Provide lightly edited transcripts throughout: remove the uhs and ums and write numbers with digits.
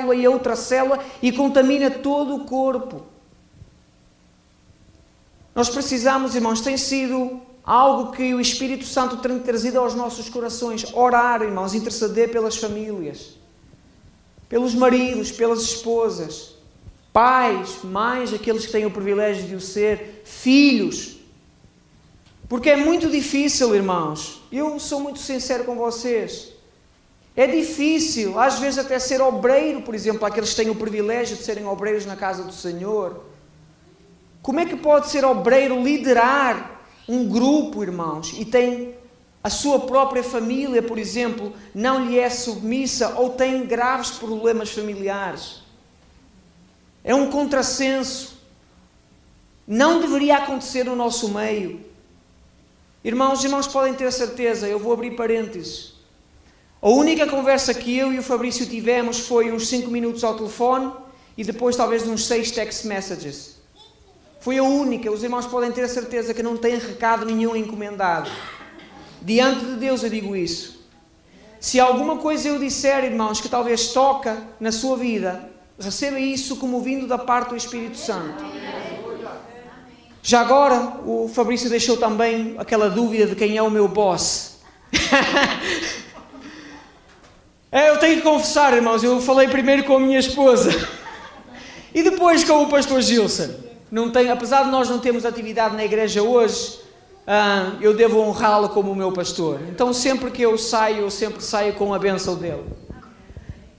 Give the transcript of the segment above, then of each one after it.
célula e a outra célula e contamina todo o corpo. Nós precisamos, irmãos, tem sido algo que o Espírito Santo tem trazido aos nossos corações. Orar, irmãos, interceder pelas famílias, pelos maridos, pelas esposas, pais, mães, aqueles que têm o privilégio de o ser, filhos. Porque é muito difícil, irmãos. Eu sou muito sincero com vocês. É difícil, às vezes até ser obreiro, por exemplo, aqueles que têm o privilégio de serem obreiros na casa do Senhor. Como é que pode ser obreiro liderar um grupo, irmãos, e tem a sua própria família, por exemplo, não lhe é submissa ou tem graves problemas familiares? É um contrassenso. Não deveria acontecer no nosso meio. Irmãos podem ter certeza, eu vou abrir parênteses. A única conversa que eu e o Fabrício tivemos foi uns 5 minutos ao telefone e depois talvez uns 6 text messages. Foi a única. Os irmãos podem ter a certeza que não têm recado nenhum encomendado. Diante de Deus eu digo isso. Se alguma coisa eu disser, irmãos, que talvez toca na sua vida, receba isso como vindo da parte do Espírito Santo. Já agora, o Fabrício deixou também aquela dúvida de quem é o meu boss. Eu tenho que confessar, irmãos, eu falei primeiro com a minha esposa e depois com o pastor Gilson. Apesar de nós não termos atividade na igreja hoje, eu devo honrá-lo como o meu pastor. Então sempre que eu sempre saio com a bênção dele.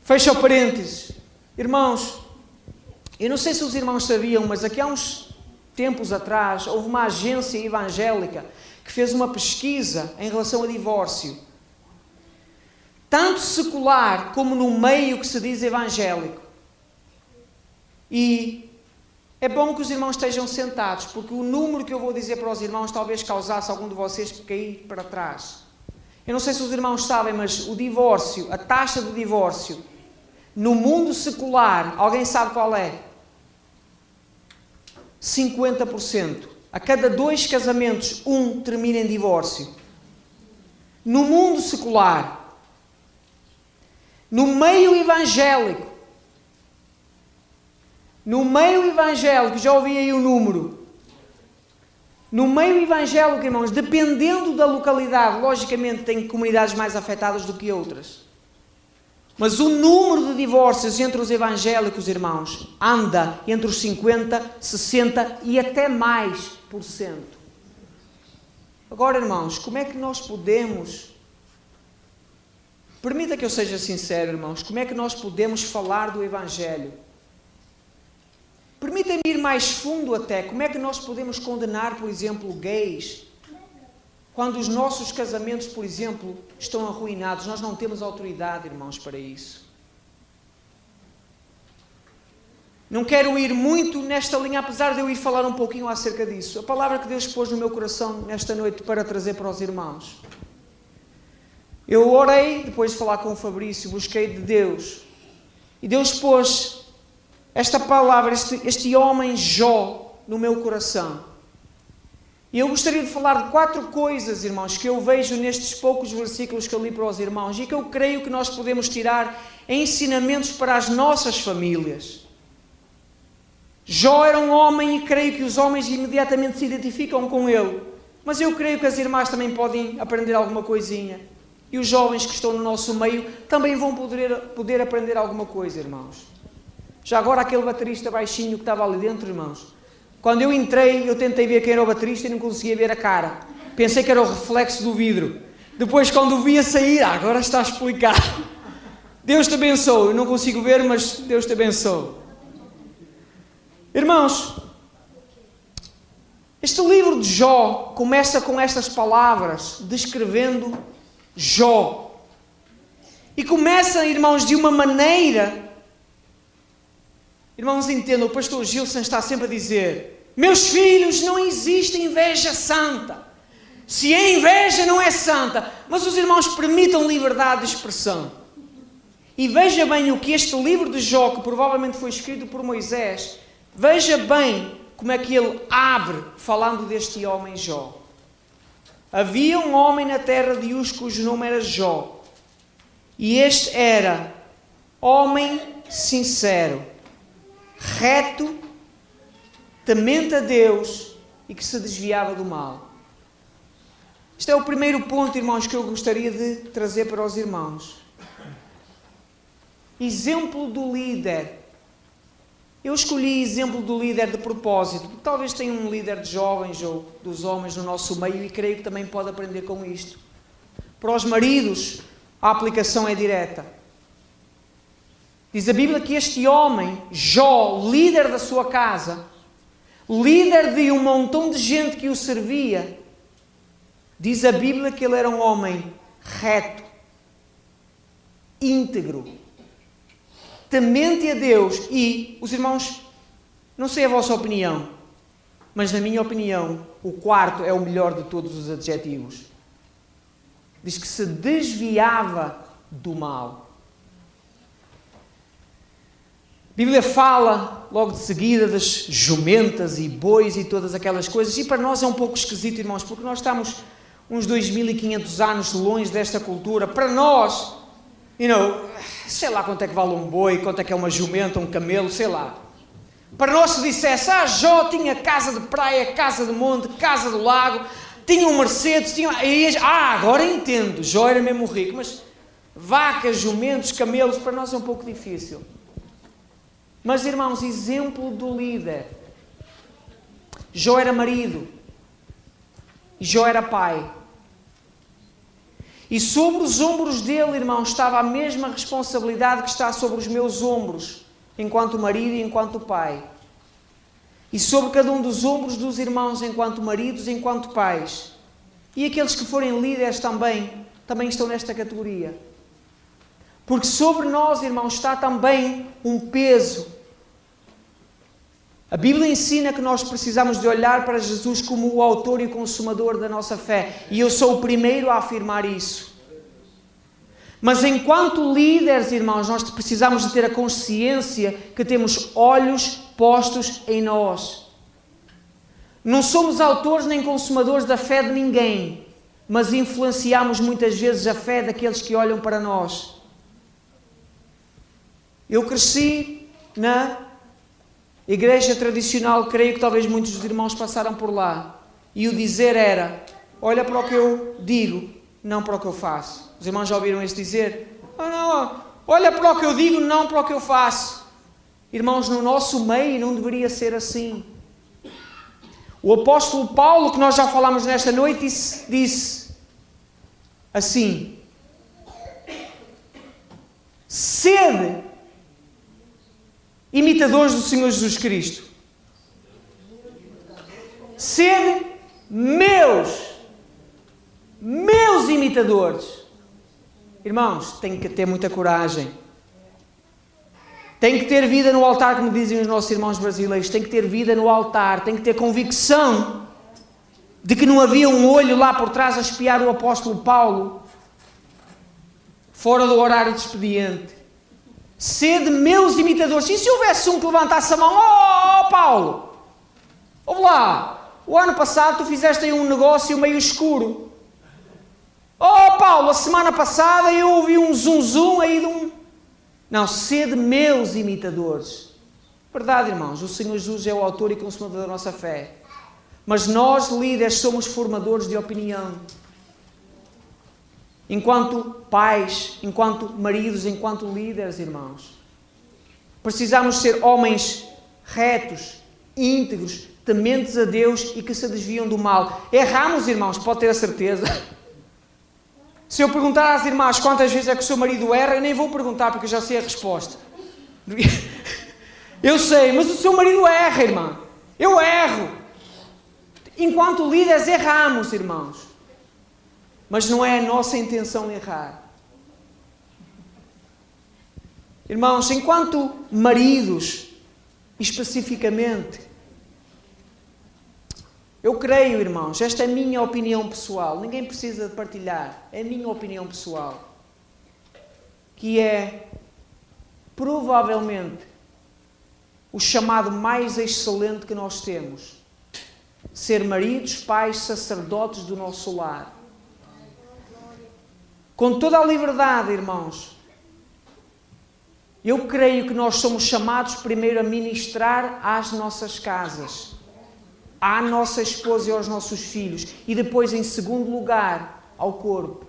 Fecha o parênteses. Irmãos, eu não sei se os irmãos sabiam, mas aqui há uns tempos atrás houve uma agência evangélica que fez uma pesquisa em relação a divórcio. Tanto secular como no meio que se diz evangélico. E é bom que os irmãos estejam sentados, porque o número que eu vou dizer para os irmãos talvez causasse algum de vocês cair para trás. Eu não sei se os irmãos sabem, mas o divórcio, a taxa de divórcio, no mundo secular, alguém sabe qual é? 50%. A cada 2 casamentos, 1 termina em divórcio. No mundo secular. No meio evangélico, já ouvi aí o número. No meio evangélico, irmãos, dependendo da localidade, logicamente tem comunidades mais afetadas do que outras. Mas o número de divórcios entre os evangélicos, irmãos, anda entre os 50%, 60% e até mais por cento. Agora, irmãos, como é que nós podemos... Permita que eu seja sincero, irmãos, como é que nós podemos falar do Evangelho? Permitam-me ir mais fundo até, como é que nós podemos condenar, por exemplo, gays, quando os nossos casamentos, por exemplo, estão arruinados? Nós não temos autoridade, irmãos, para isso. Não quero ir muito nesta linha, apesar de eu ir falar um pouquinho acerca disso. A palavra que Deus pôs no meu coração nesta noite para trazer para os irmãos. Eu orei, depois de falar com o Fabrício, busquei de Deus. E Deus pôs esta palavra, este homem Jó, no meu coração. E eu gostaria de falar de 4 coisas, irmãos, que eu vejo nestes poucos versículos que eu li para os irmãos e que eu creio que nós podemos tirar ensinamentos para as nossas famílias. Jó era um homem e creio que os homens imediatamente se identificam com ele. Mas eu creio que as irmãs também podem aprender alguma coisinha. E os jovens que estão no nosso meio também vão poder aprender alguma coisa, irmãos. Já agora aquele baterista baixinho que estava ali dentro, irmãos. Quando eu entrei, eu tentei ver quem era o baterista e não conseguia ver a cara. Pensei que era o reflexo do vidro. Depois, quando o vi a sair, agora está explicado. Deus te abençoe. Eu não consigo ver, mas Deus te abençoe. Irmãos, este livro de Jó começa com estas palavras, descrevendo Jó. E começa, irmãos, de uma maneira... Irmãos, entendam, o pastor Gilson está sempre a dizer: meus filhos, não existe inveja santa. Se é inveja, não é santa. Mas os irmãos permitam liberdade de expressão. E veja bem o que este livro de Jó, que provavelmente foi escrito por Moisés, veja bem como é que ele abre falando deste homem Jó. Havia um homem na terra de Uz cujo nome era Jó. E este era homem sincero, reto, temente a Deus e que se desviava do mal. Este é o primeiro ponto, irmãos, que eu gostaria de trazer para os irmãos. Exemplo do líder. Eu escolhi exemplo do líder de propósito. Talvez tenha um líder de jovens ou dos homens no nosso meio e creio que também pode aprender com isto. Para os maridos, a aplicação é direta. Diz a Bíblia que este homem, Jó, líder da sua casa, líder de um montão de gente que o servia, diz a Bíblia que ele era um homem reto, íntegro, temente a Deus. E, os irmãos, não sei a vossa opinião, mas na minha opinião, o quarto é o melhor de todos os adjetivos. Diz que se desviava do mal. A Bíblia fala logo de seguida das jumentas e bois e todas aquelas coisas. E para nós é um pouco esquisito, irmãos, porque nós estamos uns 2500 anos longe desta cultura. Para nós, sei lá quanto é que vale um boi, quanto é que é uma jumenta, um camelo, sei lá. Para nós se dissesse, Jó tinha casa de praia, casa de monte, casa do lago, tinha um Mercedes, agora entendo, Jó era mesmo rico, mas vacas, jumentos, camelos, para nós é um pouco difícil. Mas, irmãos, exemplo do líder. Jó era marido. Jó era pai. E sobre os ombros dele, irmãos, estava a mesma responsabilidade que está sobre os meus ombros, enquanto marido e enquanto pai. E sobre cada um dos ombros dos irmãos, enquanto maridos e enquanto pais. E aqueles que forem líderes também estão nesta categoria. Porque sobre nós, irmãos, está também um peso. A Bíblia ensina que nós precisamos de olhar para Jesus como o autor e o consumador da nossa fé. E eu sou o primeiro a afirmar isso. Mas enquanto líderes, irmãos, nós precisamos de ter a consciência que temos olhos postos em nós. Não somos autores nem consumadores da fé de ninguém, mas influenciamos muitas vezes a fé daqueles que olham para nós. Eu cresci na igreja tradicional, creio que talvez muitos dos irmãos passaram por lá. E o dizer era, olha para o que eu digo, não para o que eu faço. Os irmãos já ouviram isso dizer? Olha para o que eu digo, não para o que eu faço. Irmãos, no nosso meio não deveria ser assim. O apóstolo Paulo, que nós já falámos nesta noite, disse assim: sede imitadores do Senhor Jesus Cristo. Sede meus imitadores. Irmãos, tem que ter muita coragem. Tem que ter vida no altar, como dizem os nossos irmãos brasileiros. Tem que ter vida no altar. Tem que ter convicção de que não havia um olho lá por trás a espiar o apóstolo Paulo fora do horário de expediente. Sede meus imitadores. E se houvesse um que levantasse a mão? Paulo, ouve lá, o ano passado tu fizeste aí um negócio meio escuro. Paulo, a semana passada eu ouvi um zum aí de um... Não, sede meus imitadores. Verdade, irmãos, o Senhor Jesus é o autor e consumador da nossa fé. Mas nós, líderes, somos formadores de opinião. Enquanto pais, enquanto maridos, enquanto líderes, irmãos. Precisamos ser homens retos, íntegros, tementes a Deus e que se desviam do mal. Erramos, irmãos, pode ter a certeza. Se eu perguntar às irmãs quantas vezes é que o seu marido erra, eu nem vou perguntar porque eu já sei a resposta. Eu sei, mas o seu marido erra, irmã. Eu erro. Enquanto líderes erramos, irmãos. Mas não é a nossa intenção errar. Irmãos, enquanto maridos, especificamente, eu creio, irmãos, esta é a minha opinião pessoal, ninguém precisa de partilhar, é a minha opinião pessoal, que é, provavelmente, o chamado mais excelente que nós temos, ser maridos, pais, sacerdotes do nosso lar. Com toda a liberdade, irmãos, Eu creio que nós somos chamados primeiro a ministrar às nossas casas, à nossa esposa e aos nossos filhos, e depois, em segundo lugar, ao corpo.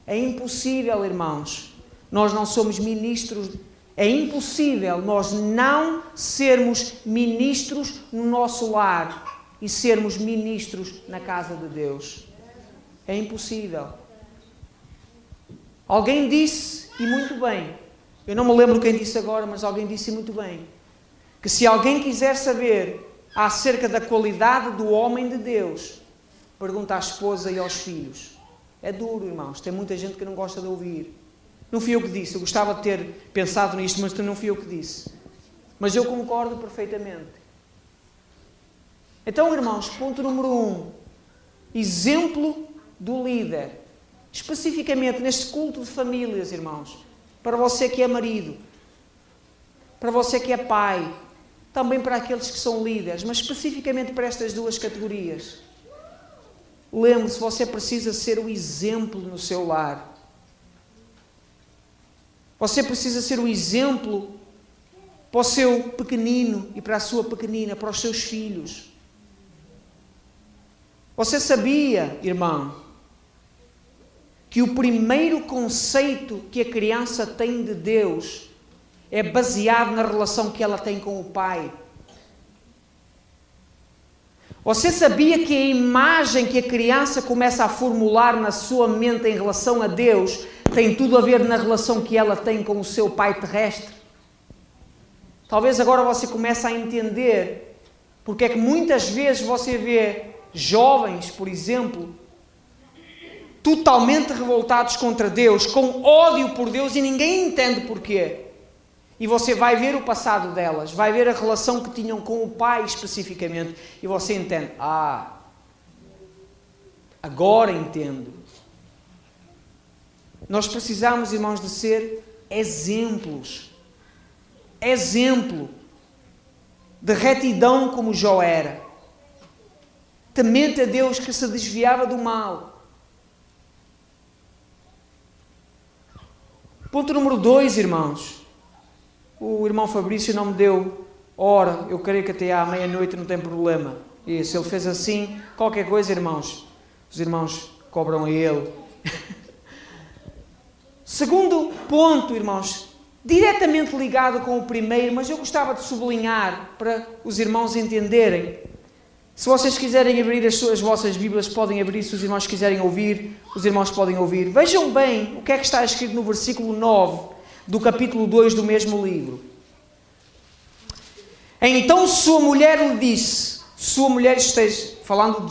É impossível, irmãos, nós não somos ministros. É impossível nós não sermos ministros no nosso lar e sermos ministros na casa de Deus. É impossível. Alguém disse, e muito bem, eu não me lembro quem disse agora, mas alguém disse muito bem, que se alguém quiser saber acerca da qualidade do homem de Deus, pergunta à esposa e aos filhos. É duro, irmãos, tem muita gente que não gosta de ouvir. Não fui eu que disse, eu gostava de ter pensado nisto, mas não fui eu que disse. Mas eu concordo perfeitamente. Então, irmãos, ponto número 1. Exemplo do líder. Especificamente neste culto de famílias, irmãos. Para você que é marido. Para você que é pai. Também para aqueles que são líderes. Mas especificamente para estas duas categorias. Lembre-se, você precisa ser o exemplo no seu lar. Você precisa ser o exemplo para o seu pequenino e para a sua pequenina, para os seus filhos. Você sabia, irmão, que o primeiro conceito que a criança tem de Deus é baseado na relação que ela tem com o Pai? Você sabia que a imagem que a criança começa a formular na sua mente em relação a Deus tem tudo a ver na relação que ela tem com o seu pai terrestre? Talvez agora você comece a entender porque é que muitas vezes você vê jovens, por exemplo, totalmente revoltados contra Deus, com ódio por Deus e ninguém entende porquê. E você vai ver o passado delas, vai ver a relação que tinham com o pai especificamente e você entende. Agora entendo. Nós precisamos, irmãos, de ser exemplos. Exemplo de retidão como Jó era. Temente a Deus, que se desviava do mal. Ponto número 2, irmãos. O irmão Fabrício não me deu hora. Eu creio que até à meia-noite não tem problema. E se ele fez assim, qualquer coisa, irmãos, os irmãos cobram a ele. Segundo ponto, irmãos, diretamente ligado com o primeiro, mas eu gostava de sublinhar para os irmãos entenderem. Se vocês quiserem abrir as vossas Bíblias, podem abrir. Se os irmãos quiserem ouvir, os irmãos podem ouvir. Vejam bem o que é que está escrito no versículo 9 do capítulo 2 do mesmo livro. Então sua mulher lhe disse, sua mulher, esteja falando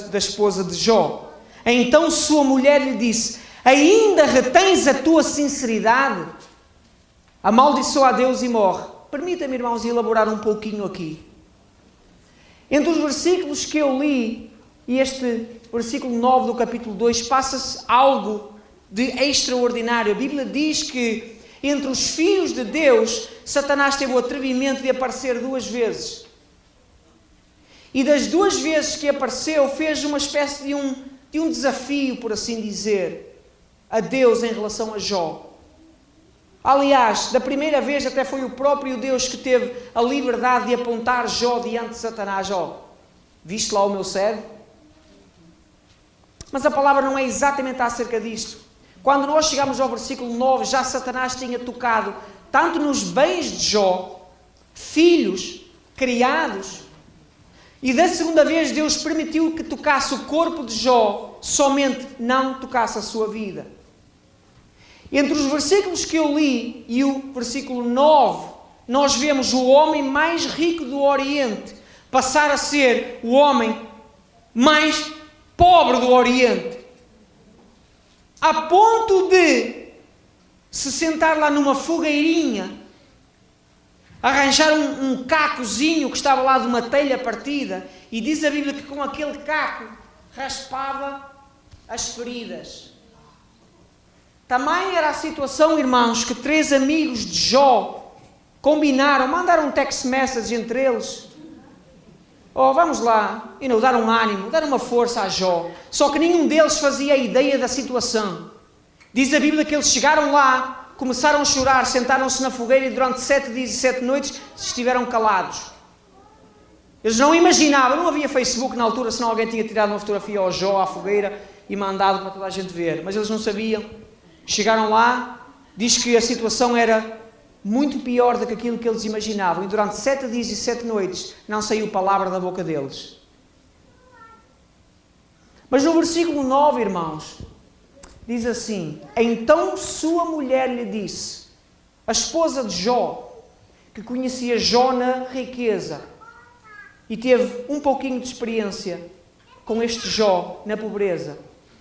da esposa de Jó. Então sua mulher lhe disse: ainda retens a tua sinceridade? Amaldiçoa a Deus e morre. Permita-me, irmãos, elaborar um pouquinho aqui. Entre os versículos que eu li e este versículo 9 do capítulo 2, passa-se algo de extraordinário. A Bíblia diz que entre os filhos de Deus, Satanás teve o atrevimento de aparecer 2 vezes. E das 2 vezes que apareceu, fez uma espécie de um desafio, por assim dizer, a Deus em relação a Jó. Aliás, da primeira vez até foi o próprio Deus que teve a liberdade de apontar Jó diante de Satanás. Jó, viste lá o meu servo? Mas a palavra não é exatamente acerca disto. Quando nós chegamos ao versículo 9, já Satanás tinha tocado tanto nos bens de Jó, filhos, criados, e da segunda vez Deus permitiu que tocasse o corpo de Jó, somente não tocasse a sua vida. Entre os versículos que eu li e o versículo 9, nós vemos o homem mais rico do Oriente passar a ser o homem mais pobre do Oriente. A ponto de se sentar lá numa fogueirinha, arranjar um cacozinho que estava lá de uma telha partida, e diz a Bíblia que com aquele caco raspava as feridas. Também era a situação, irmãos, que 3 amigos de Jó combinaram, mandaram um text message entre eles. Vamos lá, e não dar um ânimo, dar uma força a Jó. Só que nenhum deles fazia a ideia da situação. Diz a Bíblia que eles chegaram lá começaram a chorar, sentaram-se na fogueira e durante 7 dias e 7 noites estiveram calados. Eles não imaginavam, não havia Facebook na altura, senão alguém tinha tirado uma fotografia ao Jó, à fogueira, e mandado para toda a gente ver. Mas eles não sabiam. Chegaram lá, diz que a situação era muito pior do que aquilo que eles imaginavam. E durante 7 dias e 7 noites não saiu palavra da boca deles. Mas no versículo 9, irmãos, diz assim: então sua mulher lhe disse, a esposa de Jó, que conhecia Jó na riqueza e teve um pouquinho de experiência com este Jó na pobreza,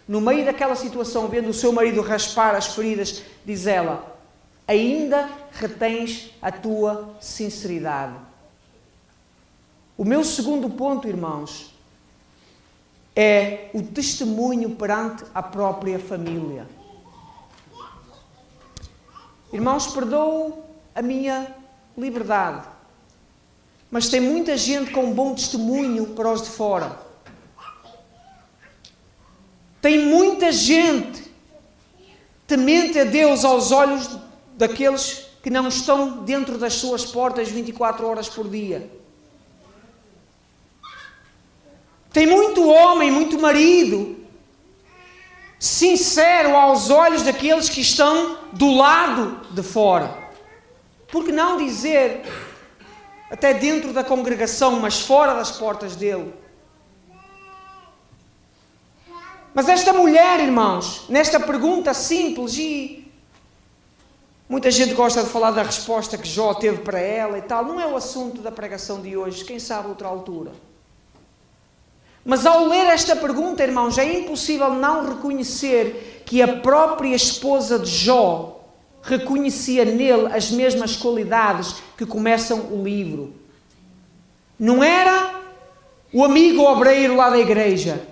no meio daquela situação, vendo o seu marido raspar as feridas, diz ela: ainda retens a tua sinceridade. O meu segundo ponto, irmãos, é o testemunho perante a própria família. Irmãos, perdoo a minha liberdade, mas tem muita gente com bom testemunho para os de fora. Tem muita gente temente a Deus aos olhos daqueles que não estão dentro das suas portas 24 horas por dia. Tem muito homem, muito marido, sincero aos olhos daqueles que estão do lado de fora. Por que não dizer, até dentro da congregação, mas fora das portas dele? Mas esta mulher, irmãos, nesta pergunta simples, e muita gente gosta de falar da resposta que Jó teve para ela e tal, não é o assunto da pregação de hoje, quem sabe outra altura. Mas ao ler esta pergunta, irmãos, é impossível não reconhecer que a própria esposa de Jó reconhecia nele as mesmas qualidades que começam o livro. Não era o amigo obreiro lá da igreja,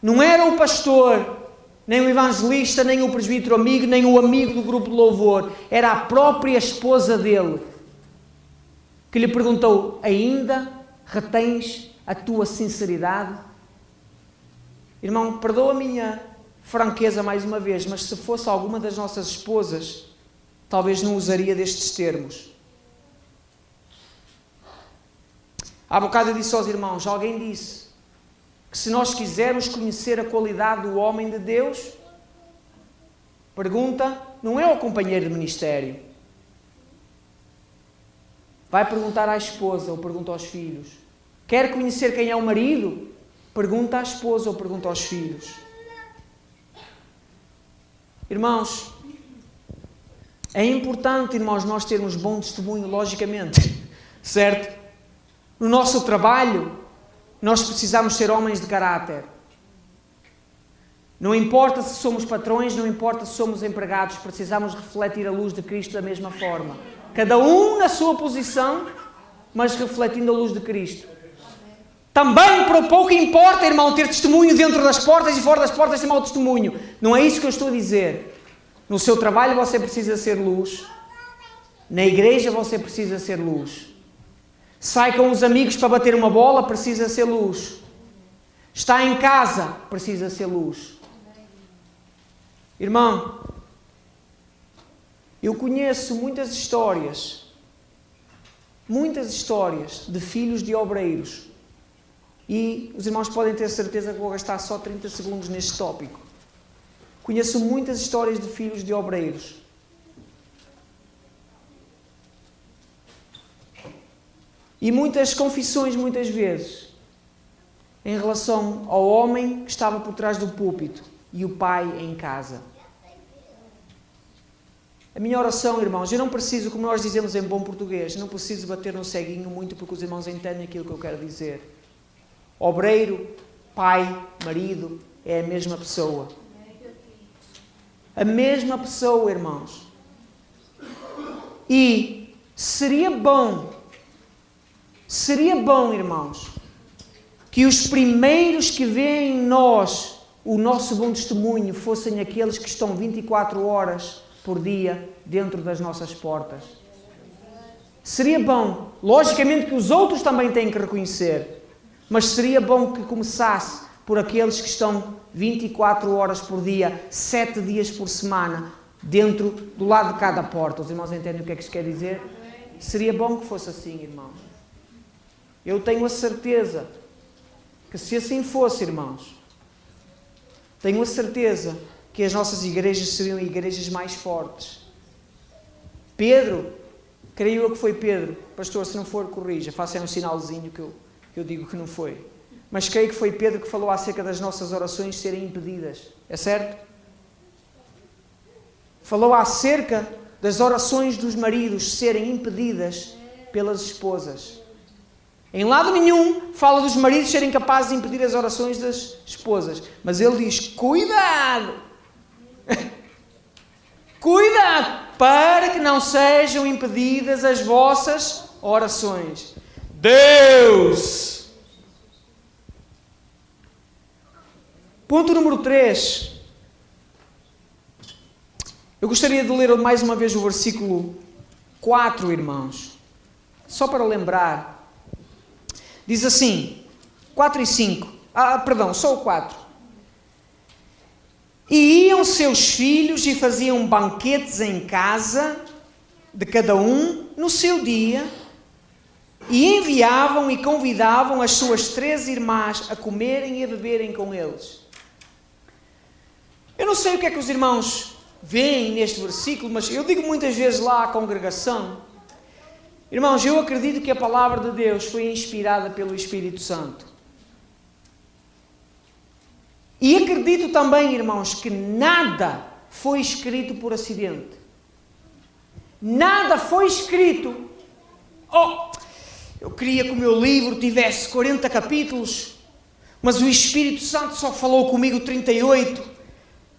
não era o pastor, nem o evangelista, nem o presbítero amigo, nem o amigo do grupo de louvor. Era a própria esposa dele que lhe perguntou: ainda retens a tua sinceridade? Irmão, perdoa a minha franqueza mais uma vez, mas se fosse alguma das nossas esposas, talvez não usaria destes termos. Há bocado eu disse aos irmãos, alguém disse que se nós quisermos conhecer a qualidade do homem de Deus, pergunta, não é ao companheiro de ministério. Vai perguntar à esposa ou pergunta aos filhos. Quer conhecer quem é o marido? Pergunta à esposa ou pergunta aos filhos. Irmãos, é importante, irmãos, nós termos bom testemunho, logicamente, certo? No nosso trabalho, nós precisamos ser homens de caráter. Não importa se somos patrões, não importa se somos empregados, precisamos refletir a luz de Cristo da mesma forma. Cada um na sua posição, mas refletindo a luz de Cristo. Também, por pouco importa, irmão, ter testemunho dentro das portas e fora das portas ter mau testemunho. Não é isso que eu estou a dizer. No seu trabalho você precisa ser luz. Na igreja você precisa ser luz. Sai com os amigos para bater uma bola, precisa ser luz. Está em casa, precisa ser luz. Irmão, eu conheço muitas histórias de filhos de obreiros. E os irmãos podem ter certeza que vou gastar só 30 segundos neste tópico. Conheço muitas histórias de filhos de obreiros. E muitas confissões, muitas vezes, em relação ao homem que estava por trás do púlpito e o pai em casa. A minha oração, irmãos, eu não preciso, como nós dizemos em bom português, não preciso bater no ceguinho muito porque os irmãos entendem aquilo que eu quero dizer. Obreiro, pai, marido, é a mesma pessoa. A mesma pessoa, irmãos. E seria bom, irmãos, que os primeiros que veem em nós o nosso bom testemunho fossem aqueles que estão 24 horas por dia dentro das nossas portas. Seria bom, logicamente que os outros também têm que reconhecer, mas seria bom que começasse por aqueles que estão 24 horas por dia, 7 dias por semana, dentro do lado de cada porta. Os irmãos entendem o que é que isto quer dizer? Seria bom que fosse assim, irmãos. Eu tenho a certeza que se assim fosse, irmãos, tenho a certeza que as nossas igrejas seriam igrejas mais fortes. Pedro, creio eu que foi Pedro, pastor, se não for, corrija, faça aí um sinalzinho que eu digo que não foi. Mas creio que foi Pedro que falou acerca das nossas orações serem impedidas. É certo? Falou acerca das orações dos maridos serem impedidas pelas esposas. Em lado nenhum fala dos maridos serem capazes de impedir as orações das esposas. Mas ele diz, cuidado! Cuidado! Para que não sejam impedidas as vossas orações. Deus! Ponto número 3. Eu gostaria de ler mais uma vez o versículo 4, irmãos. Só para lembrar. Diz assim, 4 e 5. Só o 4. E iam seus filhos e faziam banquetes em casa de cada um no seu dia, e enviavam e convidavam as suas 3 irmãs a comerem e a beberem com eles. Eu não sei o que é que os irmãos veem neste versículo, mas eu digo muitas vezes lá à congregação, irmãos, eu acredito que a palavra de Deus foi inspirada pelo Espírito Santo. E acredito também, irmãos, que nada foi escrito por acidente. Nada foi escrito. Eu queria que o meu livro tivesse 40 capítulos, mas o Espírito Santo só falou comigo 38.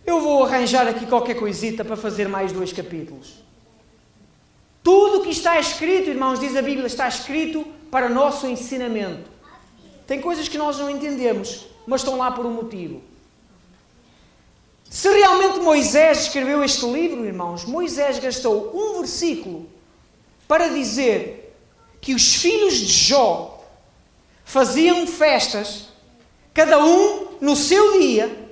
Eu vou arranjar aqui qualquer coisita para fazer mais 2 capítulos. Tudo o que está escrito, irmãos, diz a Bíblia, está escrito para nosso ensinamento. Tem coisas que nós não entendemos, mas estão lá por um motivo. Se realmente Moisés escreveu este livro, irmãos, Moisés gastou um versículo para dizer que os filhos de Jó faziam festas, cada um no seu dia,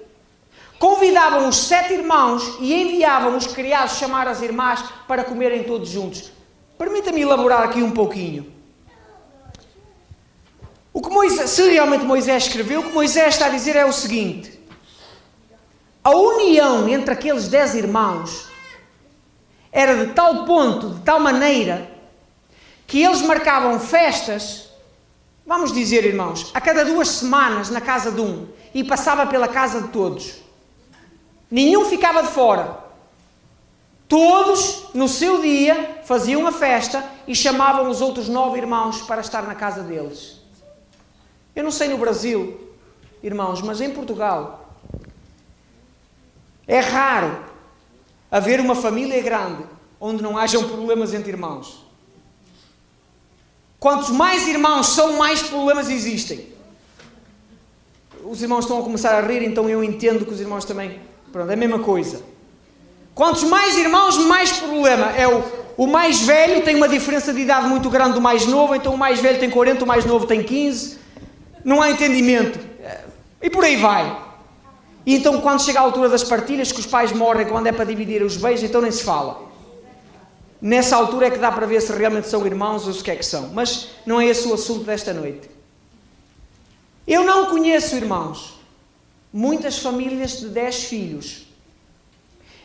convidavam os 7 irmãos e enviavam os criados chamar as irmãs para comerem todos juntos. Permita-me elaborar aqui um pouquinho. Se realmente Moisés escreveu, o que Moisés está a dizer é o seguinte: a união entre aqueles 10 irmãos era de tal ponto, de tal maneira, que eles marcavam festas, vamos dizer, irmãos, a cada 2 semanas na casa de um, e passava pela casa de todos. Nenhum ficava de fora. Todos, no seu dia, faziam uma festa e chamavam os outros 9 irmãos para estar na casa deles. Eu não sei no Brasil, irmãos, mas em Portugal é raro haver uma família grande onde não hajam problemas entre irmãos. Quantos mais irmãos são, mais problemas existem. Os irmãos estão a começar a rir, então eu entendo que os irmãos também... Pronto, é a mesma coisa. Quantos mais irmãos, mais problema. O mais velho tem uma diferença de idade muito grande do mais novo, então o mais velho tem 40, o mais novo tem 15. Não há entendimento. E por aí vai. E então quando chega a altura das partilhas, que os pais morrem, quando é para dividir os bens, então nem se fala. Nessa altura é que dá para ver se realmente são irmãos ou se que é que são. Mas não é esse o assunto desta noite. Eu não conheço, irmãos, muitas famílias de 10 filhos,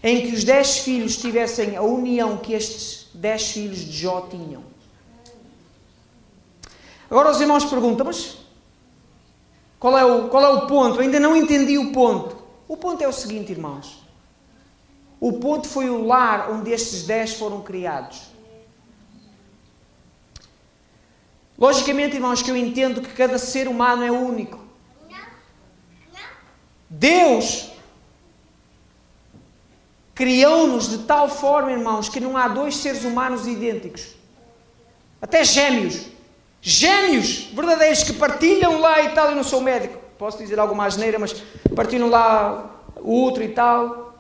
em que os 10 filhos tivessem a união que estes 10 filhos de Jó tinham. Agora os irmãos perguntam, mas qual é o ponto? Eu ainda não entendi o ponto. O ponto é o seguinte, irmãos. O ponto foi o lar onde estes 10 foram criados. Logicamente, irmãos, que eu entendo que cada ser humano é único. Deus criou-nos de tal forma, irmãos, que não há 2 seres humanos idênticos. Até gêmeos. Gêmeos verdadeiros que partilham lá e tal. Eu não sou médico, posso dizer alguma asneira, mas partilham lá o outro e tal.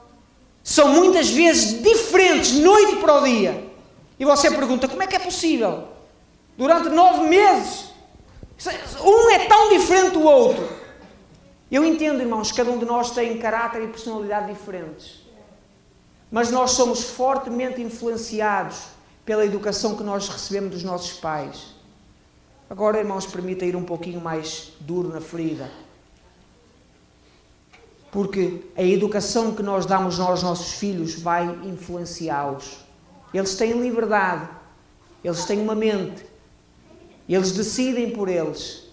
São muitas vezes diferentes, noite para o dia. E você pergunta, como é que é possível? Durante 9 meses, um é tão diferente do outro. Eu entendo, irmãos, cada um de nós tem caráter e personalidade diferentes. mas nós somos fortemente influenciados pela educação que nós recebemos dos nossos pais. Agora, irmãos, permita ir um pouquinho mais duro na ferida. Porque a educação que nós damos aos nossos filhos vai influenciá-los. Eles têm liberdade, eles têm uma mente, eles decidem por eles,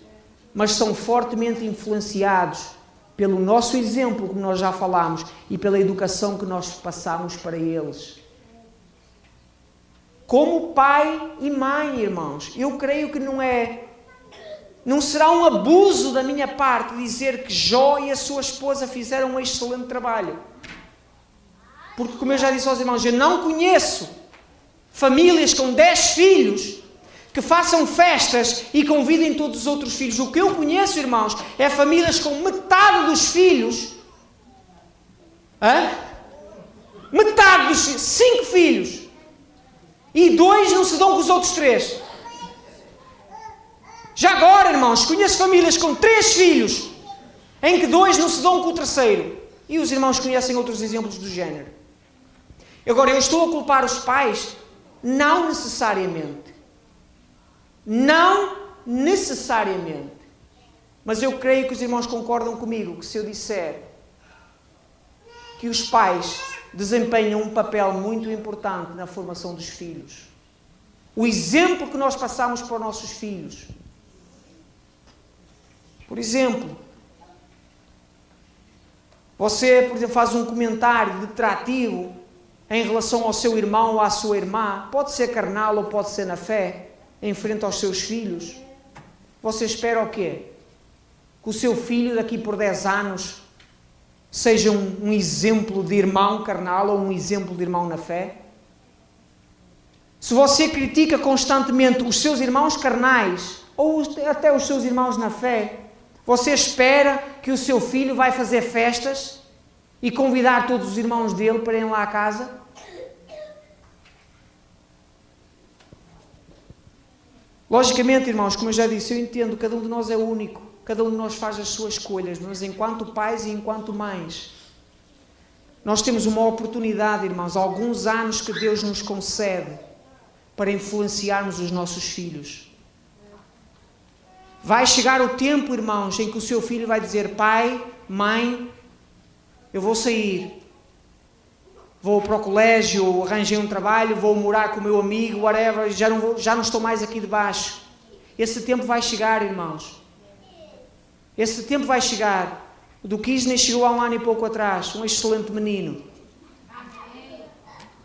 mas são fortemente influenciados pelo nosso exemplo, como nós já falámos, e pela educação que nós passamos para eles. Como pai e mãe, irmãos, eu creio que não será um abuso da minha parte dizer que Jó e a sua esposa fizeram um excelente trabalho. Porque, como eu já disse aos irmãos, eu não conheço famílias com 10 filhos que façam festas e convidem todos os outros filhos. O que eu conheço, irmãos, é famílias com metade dos filhos. Metade dos filhos, 5 filhos. E 2 não se dão com os outros 3. Já agora, irmãos, conheço famílias com 3 filhos, em que 2 não se dão com o terceiro. E os irmãos conhecem outros exemplos do género. Agora, eu estou a culpar os pais? Não necessariamente. Não necessariamente. Mas eu creio que os irmãos concordam comigo, que se eu disser que os pais desempenham um papel muito importante na formação dos filhos. O exemplo que nós passamos para os nossos filhos. Por exemplo, você, por exemplo, faz um comentário detrativo em relação ao seu irmão ou à sua irmã, pode ser carnal ou pode ser na fé, em frente aos seus filhos. Você espera o quê? Que o seu filho daqui por 10 anos seja um exemplo de irmão carnal ou um exemplo de irmão na fé? Se você critica constantemente os seus irmãos carnais ou até os seus irmãos na fé, você espera que o seu filho vai fazer festas e convidar todos os irmãos dele para irem lá à casa? Logicamente, irmãos, como eu já disse, eu entendo, cada um de nós é único, cada um de nós faz as suas escolhas, mas enquanto pais e enquanto mães, nós temos uma oportunidade, irmãos, alguns anos que Deus nos concede para influenciarmos os nossos filhos. Vai chegar o tempo, irmãos, em que o seu filho vai dizer: pai, mãe, eu vou sair, vou para o colégio, arranjei um trabalho, vou morar com o meu amigo, whatever, já não estou mais aqui debaixo. Esse tempo vai chegar, irmãos. Esse tempo vai chegar. O do Kisney chegou há 1 ano e pouco atrás, um excelente menino.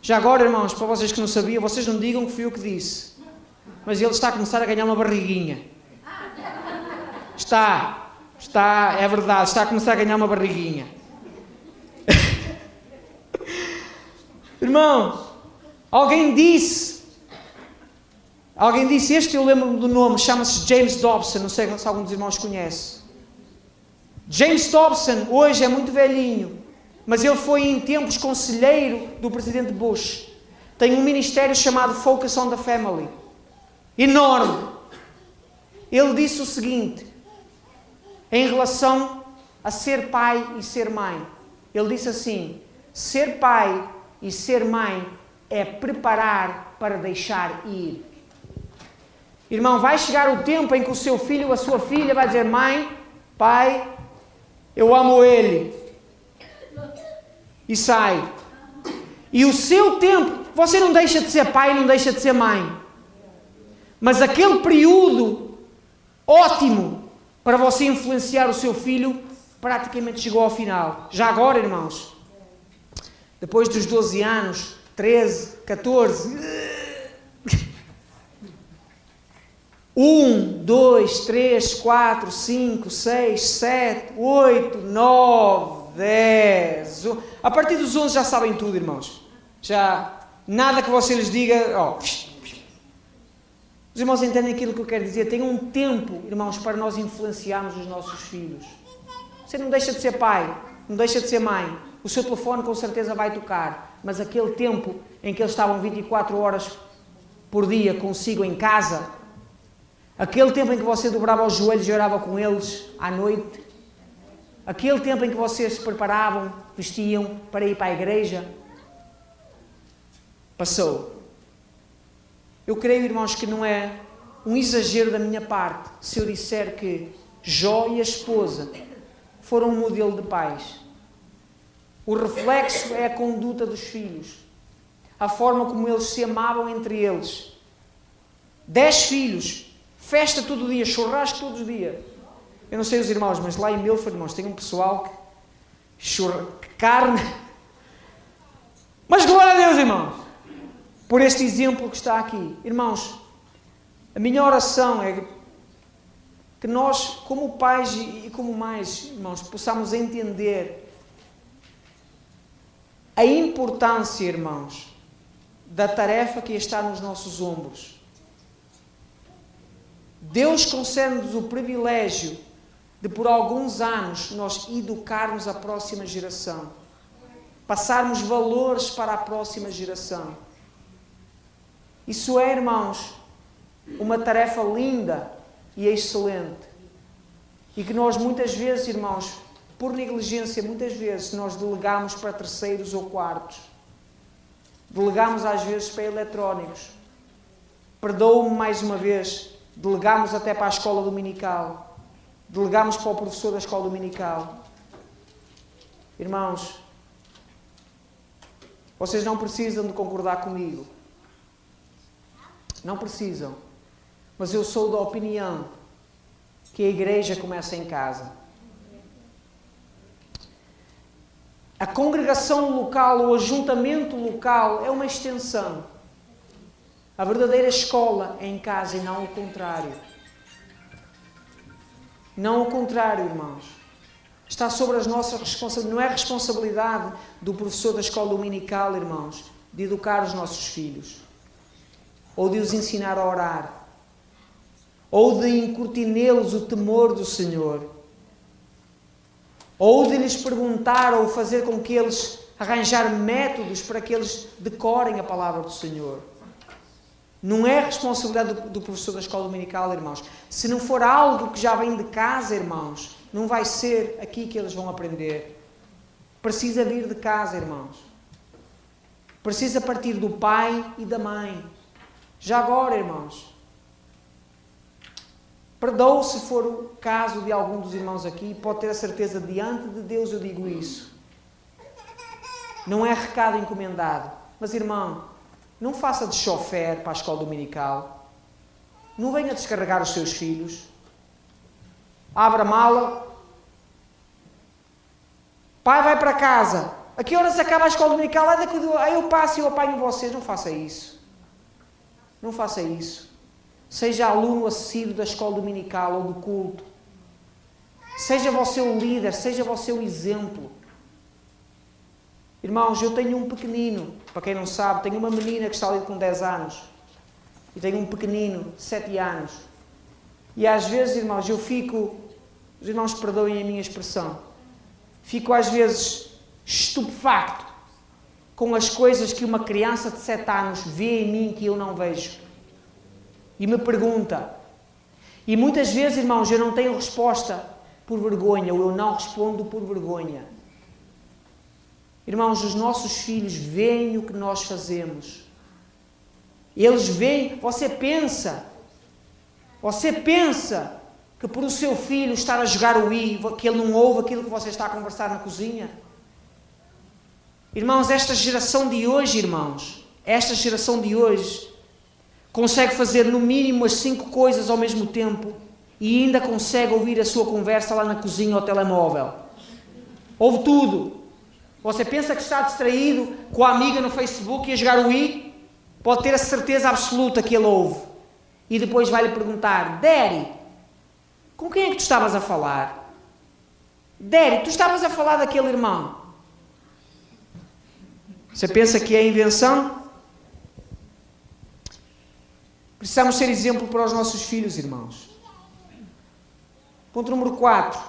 Já agora, irmãos, para vocês que não sabiam, vocês não digam que fui eu que disse, mas ele está a começar a ganhar uma barriguinha. É verdade, está a começar a ganhar uma barriguinha. Irmãos, alguém disse, eu lembro-me do nome, chama-se James Dobson, não sei se algum dos irmãos conhece. James Dobson hoje é muito velhinho, mas ele foi em tempos conselheiro do presidente Bush. Tem um ministério chamado Focus on the Family, enorme. Ele disse o seguinte, em relação a ser pai e ser mãe. Ele disse assim: ser pai e ser mãe é preparar para deixar ir. Irmão, vai chegar o tempo em que o seu filho ou a sua filha vai dizer: mãe, pai, eu amo ele. E sai. E o seu tempo, você não deixa de ser pai, não deixa de ser mãe. Mas aquele período ótimo para você influenciar o seu filho praticamente chegou ao final. Já agora, irmãos, depois dos 12 anos, 13, 14... 1, 2, 3, 4, 5, 6, 7, 8, 9, 10... A partir dos 11 já sabem tudo, irmãos. Já, nada que você lhes diga... Os irmãos entendem aquilo que eu quero dizer. Tem um tempo, irmãos, para nós influenciarmos os nossos filhos. Você não deixa de ser pai, não deixa de ser mãe. O seu telefone com certeza vai tocar. Mas aquele tempo em que eles estavam 24 horas por dia consigo em casa, aquele tempo em que você dobrava os joelhos e orava com eles à noite, aquele tempo em que vocês se preparavam, vestiam para ir para a igreja, passou. Eu creio, irmãos, que não é um exagero da minha parte se eu disser que Jó e a esposa foram um modelo de pais. O reflexo é a conduta dos filhos, a forma como eles se amavam entre eles. 10 filhos, festa todo dia, churrasco todo dia. Eu não sei os irmãos, mas lá em Milford, irmãos, tem um pessoal que carne. Mas glória a Deus, irmãos, por este exemplo que está aqui. Irmãos, a minha oração é que nós, como pais e como mães, irmãos, possamos entender a importância, irmãos, da tarefa que está nos nossos ombros. Deus concede-nos o privilégio de, por alguns anos, nós educarmos a próxima geração. Passarmos valores para a próxima geração. Isso é, irmãos, uma tarefa linda e excelente. E que nós muitas vezes, irmãos, por negligência, muitas vezes nós delegamos para terceiros ou quartos. Delegamos às vezes para eletrónicos. Perdoe-me mais uma vez. Delegamos até para a escola dominical. Delegamos para o professor da escola dominical. Irmãos, vocês não precisam de concordar comigo. Não precisam. Mas eu sou da opinião que a igreja começa em casa. A congregação local, o ajuntamento local é uma extensão. A verdadeira escola é em casa e não o contrário. Não o contrário, irmãos. Está sobre as nossas responsabilidades. Não é responsabilidade do professor da escola dominical, irmãos, de educar os nossos filhos. Ou de os ensinar a orar. Ou de incutir neles o temor do Senhor. Ou de lhes perguntar ou fazer com que eles arranjar métodos para que eles decorem a palavra do Senhor. Não é responsabilidade do professor da escola dominical, irmãos. Se não for algo que já vem de casa, irmãos, não vai ser aqui que eles vão aprender. Precisa vir de casa, irmãos. Precisa partir do pai e da mãe. Já agora, irmãos, perdoe se for o caso de algum dos irmãos aqui, pode ter a certeza, diante de Deus eu digo isso. Não é recado encomendado. Mas, irmão, não faça de chofer para a escola dominical. Não venha descarregar os seus filhos. Abra a mala. Pai, vai para casa. A que horas acaba a escola dominical? Aí eu passo e eu apanho vocês. Não faça isso. Não faça isso. Seja aluno assíduo da escola dominical ou do culto. Seja você o líder, seja você o exemplo. Irmãos, eu tenho um pequenino, para quem não sabe, tenho uma menina que está ali com 10 anos. E tenho um pequenino, 7 anos. E às vezes, irmãos, eu fico, os irmãos perdoem a minha expressão, fico às vezes estupefacto com as coisas que uma criança de 7 anos vê em mim que eu não vejo. E me pergunta. E muitas vezes, irmãos, eu não tenho resposta por vergonha, ou eu não respondo por vergonha. Irmãos, os nossos filhos veem o que nós fazemos. Eles veem, você pensa que por o seu filho estar a jogar o Wii, que ele não ouve aquilo que você está a conversar na cozinha? Irmãos, esta geração de hoje, consegue fazer no mínimo as 5 coisas ao mesmo tempo e ainda consegue ouvir a sua conversa lá na cozinha ou telemóvel. Ouve tudo. Você pensa que está distraído com a amiga no Facebook e a jogar o Wii? Pode ter a certeza absoluta que ele ouve. E depois vai-lhe perguntar: Daddy, com quem é que tu estavas a falar? Daddy, tu estavas a falar daquele irmão? Você pensa que é invenção? Precisamos ser exemplo para os nossos filhos, irmãos. Ponto número 4,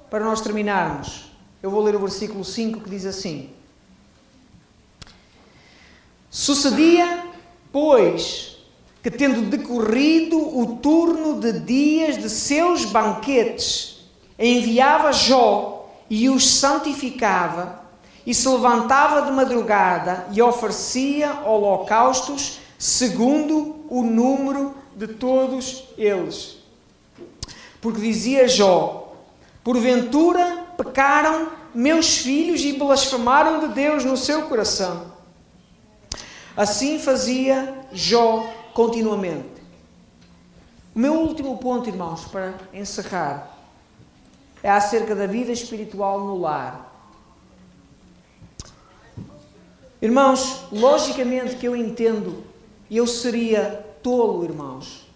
para nós terminarmos. Eu vou ler o versículo 5 que diz assim: Sucedia, pois, que tendo decorrido o turno de dias de seus banquetes, enviava Jó e os santificava, e se levantava de madrugada e oferecia holocaustos segundo o número de todos eles. Porque dizia Jó: porventura pecaram meus filhos e blasfemaram de Deus no seu coração. Assim fazia Jó continuamente. O meu último ponto, irmãos, para encerrar, é acerca da vida espiritual no lar. Irmãos, logicamente que eu entendo, e eu seria tolo, irmãos,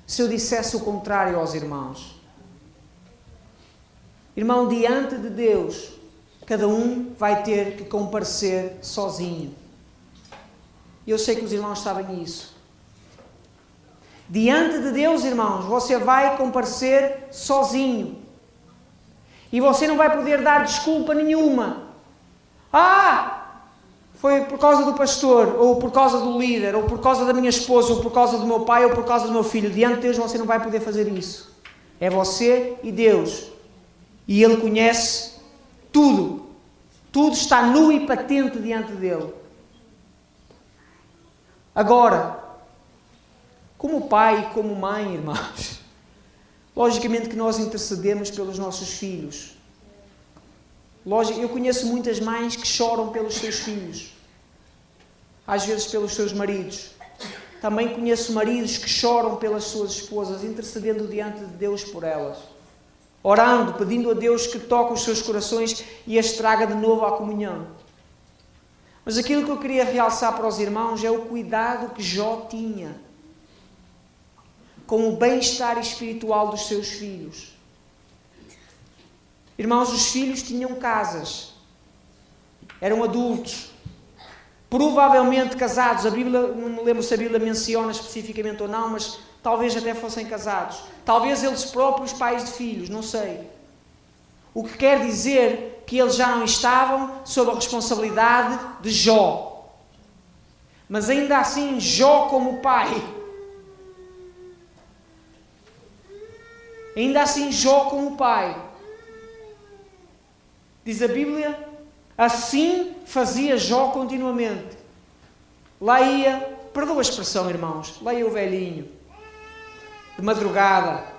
se eu dissesse o contrário aos irmãos. Irmão, diante de Deus, cada um vai ter que comparecer sozinho. E eu sei que os irmãos sabem isso. Diante de Deus, irmãos, você vai comparecer sozinho. E você não vai poder dar desculpa nenhuma. Foi por causa do pastor, ou por causa do líder, ou por causa da minha esposa, ou por causa do meu pai, ou por causa do meu filho. Diante de Deus você não vai poder fazer isso. É você e Deus. E Ele conhece tudo. Tudo está nu e patente diante dEle. Agora, como pai e como mãe, irmãos, logicamente que nós intercedemos pelos nossos filhos. Eu conheço muitas mães que choram pelos seus filhos. Às vezes pelos seus maridos. Também conheço maridos que choram pelas suas esposas, intercedendo diante de Deus por elas. Orando, pedindo a Deus que toque os seus corações e as traga de novo à comunhão. Mas aquilo que eu queria realçar para os irmãos é o cuidado que Jó tinha com o bem-estar espiritual dos seus filhos. Irmãos, os filhos tinham casas, eram adultos, provavelmente casados. A Bíblia, não me lembro se a Bíblia menciona especificamente ou não, mas talvez até fossem casados. Talvez eles próprios pais de filhos, não sei. O que quer dizer que eles já não estavam sob a responsabilidade de Jó. Mas ainda assim, Jó como pai, diz a Bíblia, assim fazia Jó continuamente. Lá ia, perdoa a expressão, irmãos, lá ia o velhinho, de madrugada,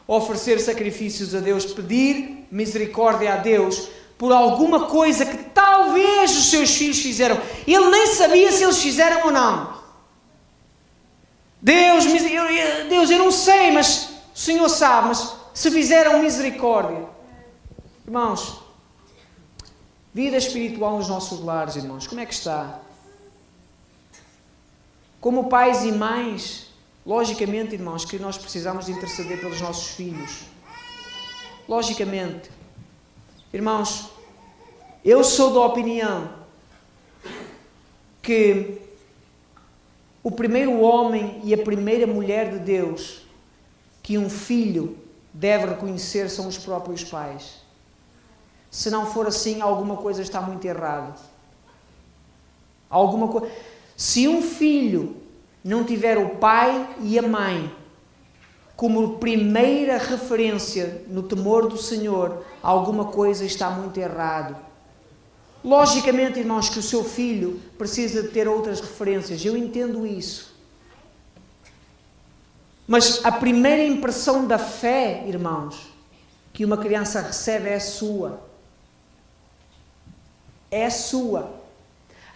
oferecer sacrifícios a Deus, pedir misericórdia a Deus por alguma coisa que talvez os seus filhos fizeram. Ele nem sabia se eles fizeram ou não. Deus, eu não sei, mas o Senhor sabe, mas se fizeram misericórdia. Irmãos, vida espiritual nos nossos lares, irmãos, como é que está? Como pais e mães, logicamente, irmãos, que nós precisamos de interceder pelos nossos filhos. Logicamente. Irmãos, eu sou da opinião que o primeiro homem e a primeira mulher de Deus que um filho deve reconhecer são os próprios pais. Se não for assim, alguma coisa está muito errada. Se um filho não tiver o pai e a mãe como primeira referência no temor do Senhor, alguma coisa está muito errado. Logicamente, irmãos, que o seu filho precisa de ter outras referências. Eu entendo isso. Mas a primeira impressão da fé, irmãos, que uma criança recebe é sua. É sua.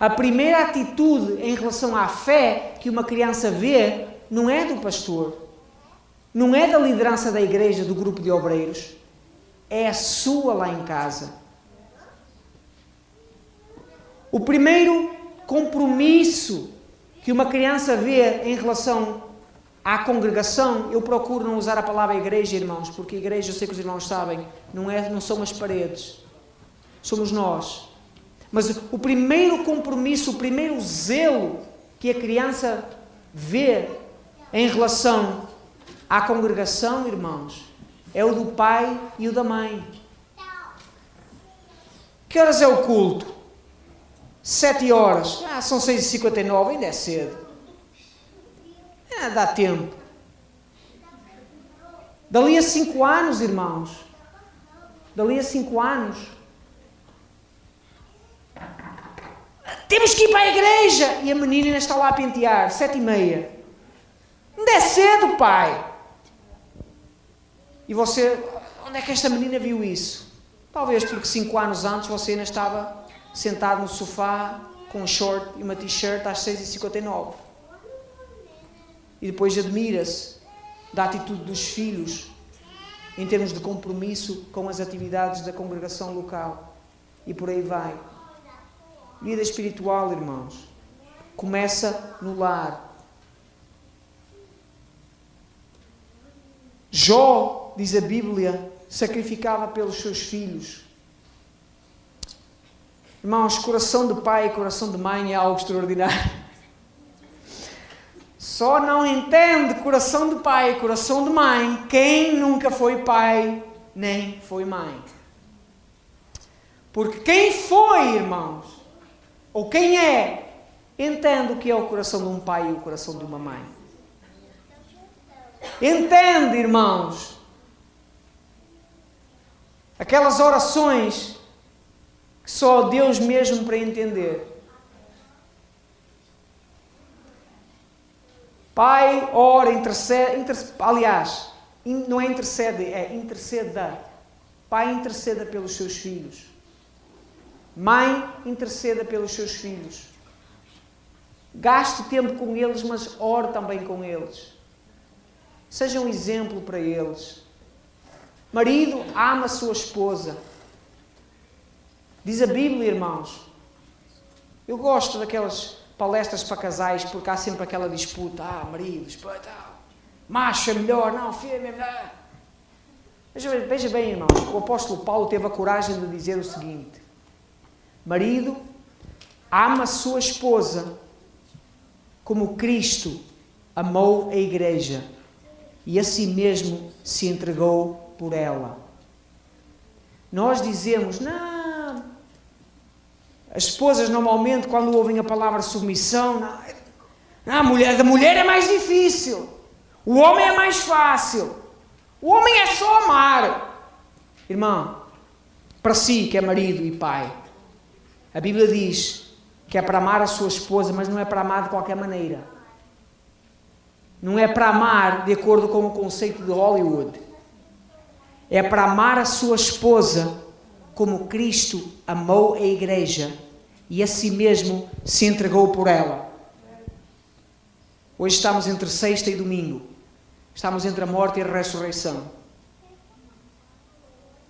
A primeira atitude em relação à fé que uma criança vê não é do pastor, não é da liderança da igreja, do grupo de obreiros, é a sua lá em casa. O primeiro compromisso que uma criança vê em relação à congregação, eu procuro não usar a palavra igreja, irmãos, porque igreja, eu sei que os irmãos sabem, não são as paredes, somos nós. Mas o primeiro compromisso, o primeiro zelo que a criança vê em relação à congregação, irmãos, é o do pai e o da mãe. Que horas é o culto? 7 horas. São 6h59, ainda é cedo. Dá tempo. Dali a 5 anos, irmãos, dali a 5 anos, temos que ir para a igreja. E a menina ainda está lá a pentear, 7h30. Ainda é cedo, pai. E você, onde é que esta menina viu isso? Talvez porque 5 anos antes você ainda estava sentado no sofá com um short e uma t-shirt às 6h59. E depois admira-se da atitude dos filhos em termos de compromisso com as atividades da congregação local. E por aí vai. Vida espiritual, irmãos, começa no lar. Jó, diz a Bíblia, sacrificava pelos seus filhos. Irmãos, coração de pai e coração de mãe é algo extraordinário. Só não entende coração de pai e coração de mãe quem nunca foi pai nem foi mãe. Porque quem foi, irmãos, ou quem é, entende o que é o coração de um pai e o coração de uma mãe. Entende, irmãos, aquelas orações que só Deus mesmo para entender. Pai, ora, intercede, aliás, não é intercede, é interceda. Pai, interceda pelos seus filhos. Mãe, interceda pelos seus filhos. Gaste tempo com eles, mas ore também com eles. Seja um exemplo para eles. Marido, ama a sua esposa. Diz a Bíblia, irmãos. Eu gosto daquelas palestras para casais, porque há sempre aquela disputa. Marido, esposa, macho é melhor, não, fêmea é melhor. Veja bem, irmãos, o apóstolo Paulo teve a coragem de dizer o seguinte: marido, ama a sua esposa como Cristo amou a igreja e a si mesmo se entregou por ela. Nós dizemos, não, as esposas normalmente quando ouvem a palavra submissão, não, da mulher é mais difícil, o homem é mais fácil, o homem é só amar. Irmão, para si que é marido e pai, a Bíblia diz que é para amar a sua esposa, mas não é para amar de qualquer maneira. Não é para amar de acordo com o conceito de Hollywood. É para amar a sua esposa como Cristo amou a igreja e a si mesmo se entregou por ela. Hoje estamos entre sexta e domingo. Estamos entre a morte e a ressurreição.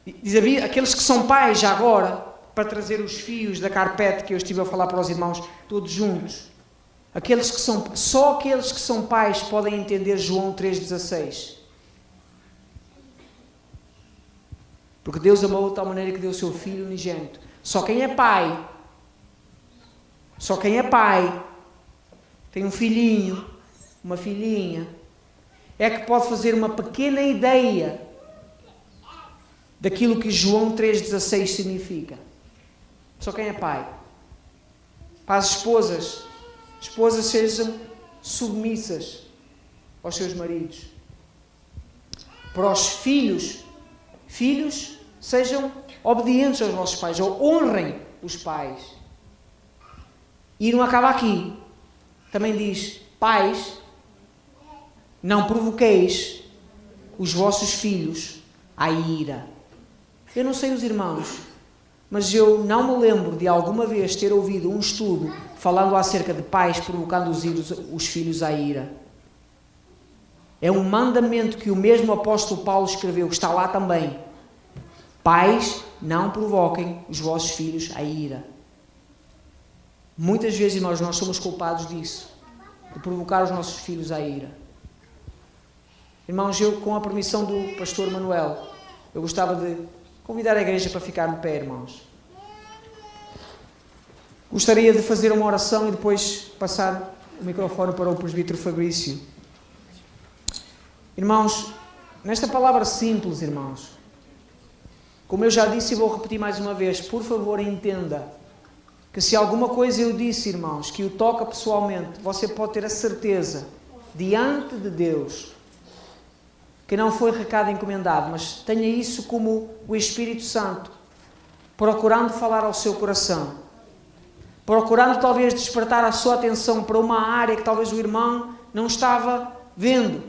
Diz a Bíblia, aqueles que são pais já agora, para trazer os fios da carpete que eu estive a falar para os irmãos, todos juntos. Só aqueles que são pais podem entender João 3,16. Porque Deus amou de tal maneira que deu o seu Filho unigênito. Só quem é pai, tem um filhinho, uma filhinha, é que pode fazer uma pequena ideia daquilo que João 3,16 significa. Só quem é pai. Para as esposas sejam submissas aos seus maridos. Para os filhos sejam obedientes aos vossos pais, ou honrem os pais. E não acaba aqui. Também diz, pais, não provoqueis os vossos filhos à ira. Eu não sei os irmãos, mas eu não me lembro de alguma vez ter ouvido um estudo falando acerca de pais provocando os filhos à ira. É um mandamento que o mesmo apóstolo Paulo escreveu, que está lá também. Pais, não provoquem os vossos filhos à ira. Muitas vezes, irmãos, nós somos culpados disso, de provocar os nossos filhos à ira. Irmãos, eu, com a permissão do pastor Manuel, eu gostava de convidar a igreja para ficar de pé, irmãos. Gostaria de fazer uma oração e depois passar o microfone para o presbítero Fabrício. Irmãos, nesta palavra simples, irmãos, como eu já disse e vou repetir mais uma vez, por favor entenda que se alguma coisa eu disse, irmãos, que o toca pessoalmente, você pode ter a certeza, diante de Deus, que não foi recado encomendado, mas tenha isso como o Espírito Santo procurando falar ao seu coração. procurando talvez despertar a sua atenção para uma área que talvez o irmão não estava vendo.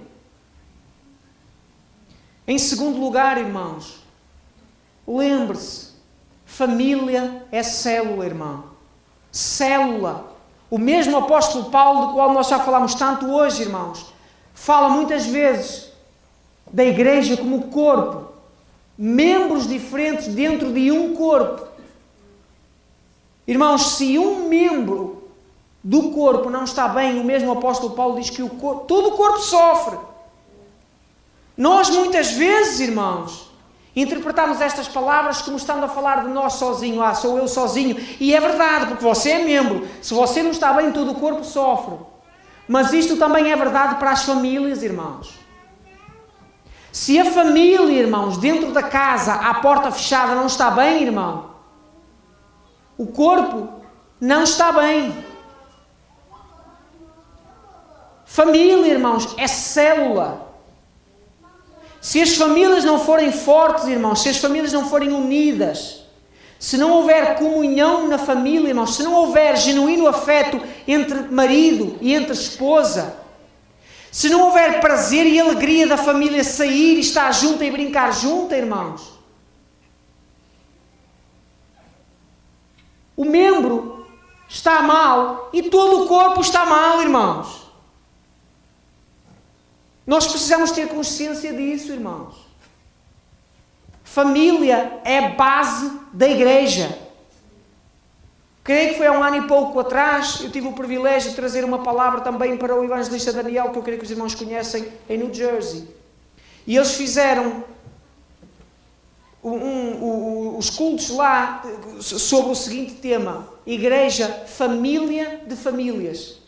Em segundo lugar, irmãos, lembre-se, família é célula, irmão. Célula. O mesmo apóstolo Paulo, do qual nós já falamos tanto hoje, irmãos, fala muitas vezes da igreja como corpo. Membros diferentes dentro de um corpo. Irmãos, se um membro do corpo não está bem, o mesmo apóstolo Paulo diz que todo o corpo sofre. Nós muitas vezes, irmãos, interpretamos estas palavras como estando a falar de nós sozinhos. Ah, sou eu sozinho. E é verdade, porque você é membro. Se você não está bem, todo o corpo sofre. Mas isto também é verdade para as famílias, irmãos. Se a família, irmãos, dentro da casa, à porta fechada, não está bem, irmão, o corpo não está bem. Família, irmãos, é célula. Se as famílias não forem fortes, irmãos, se as famílias não forem unidas, se não houver comunhão na família, irmãos, se não houver genuíno afeto entre marido e entre esposa, se não houver prazer e alegria da família sair e estar junta e brincar junta, irmãos, o membro está mal e todo o corpo está mal, irmãos. Nós precisamos ter consciência disso, irmãos. Família é base da igreja. Creio que foi há um ano e pouco atrás, eu tive o privilégio de trazer uma palavra também para o evangelista Daniel, que eu creio que os irmãos conhecem, em New Jersey. E eles fizeram os cultos lá sobre o seguinte tema: Igreja, família de famílias.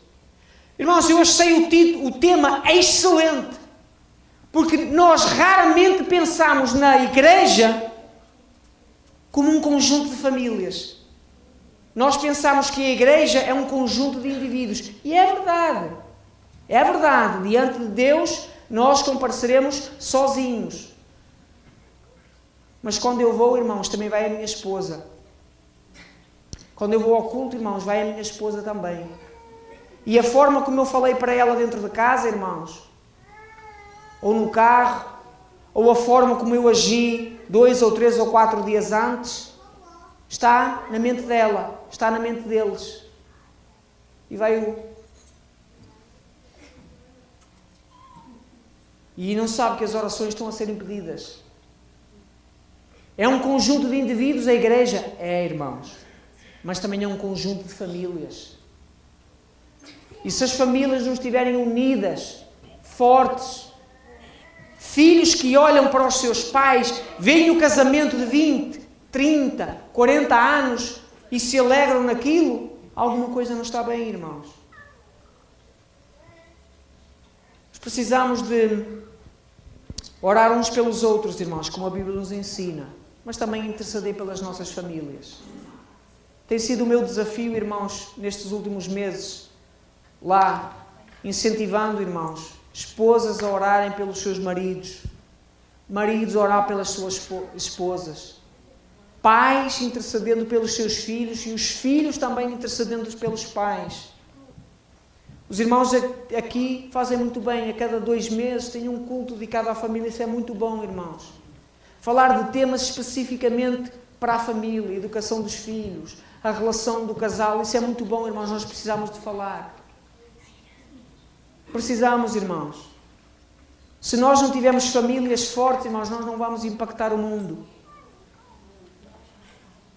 Irmãos, eu achei o tema excelente, porque nós raramente pensamos na igreja como um conjunto de famílias. Nós pensamos que a igreja é um conjunto de indivíduos. E é verdade. É verdade. Diante de Deus, nós compareceremos sozinhos. Mas quando eu vou, irmãos, também vai a minha esposa. Quando eu vou ao culto, irmãos, vai a minha esposa também. E a forma como eu falei para ela dentro de casa, irmãos, ou no carro, ou a forma como eu agi 2 ou 3 ou 4 dias antes, está na mente dela, está na mente deles. E não sabe que as orações estão a ser impedidas. É um conjunto de indivíduos a igreja? É, irmãos. Mas também é um conjunto de famílias. E se as famílias não estiverem unidas, fortes, filhos que olham para os seus pais, veem o casamento de 20, 30, 40 anos e se alegram naquilo, alguma coisa não está bem, irmãos. Nós precisamos de orar uns pelos outros, irmãos, como a Bíblia nos ensina, mas também interceder pelas nossas famílias. Tem sido o meu desafio, irmãos, nestes últimos meses, lá, incentivando, irmãos, esposas a orarem pelos seus maridos, maridos a orar pelas suas esposas, pais intercedendo pelos seus filhos e os filhos também intercedendo pelos pais. Os irmãos aqui fazem muito bem, a cada 2 meses têm um culto dedicado à família, isso é muito bom, irmãos. Falar de temas especificamente para a família, a educação dos filhos, a relação do casal, isso é muito bom, irmãos, nós precisamos de falar. Precisamos, irmãos. Se nós não tivermos famílias fortes, irmãos, nós não vamos impactar o mundo.